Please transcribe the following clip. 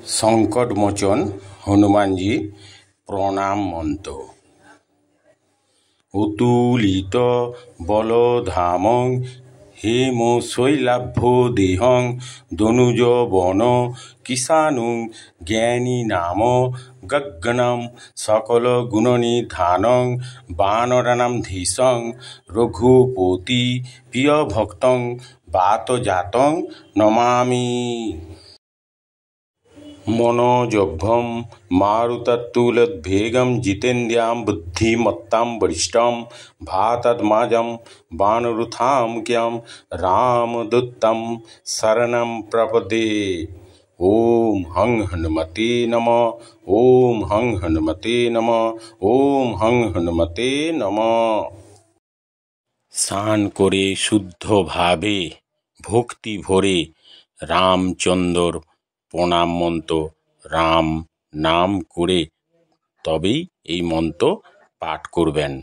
संकटमोचन हनुमान जी प्रणाम मंत्र। अतुलित बलधामं हेमशैलाभ्यो देहं दनुज वन किशानुं ज्ञानी नाम गगनं सकल गुणनिधानं वानराणां धीशं रघुपति प्रिय भक्तं वातजातं नमामि। मनोजभं मारुततुल्यवेगं जितेन्द्रियं बुद्धिमत्तां वरिष्ठं वातात्मजं वानरयूथात्मकं रामदूतं शरणं प्रपद्ये। ओम हं हनुमते नमः। ओम हं हनुमते नमः। ओम हं हनुमते नमः। স্নান করে শুদ্ধভাবে ভক্তি ভরে রামচন্দ্র প্রণাম মন্ত্র রাম নাম করে তবেই এই মন্ত্র পাঠ করবেন।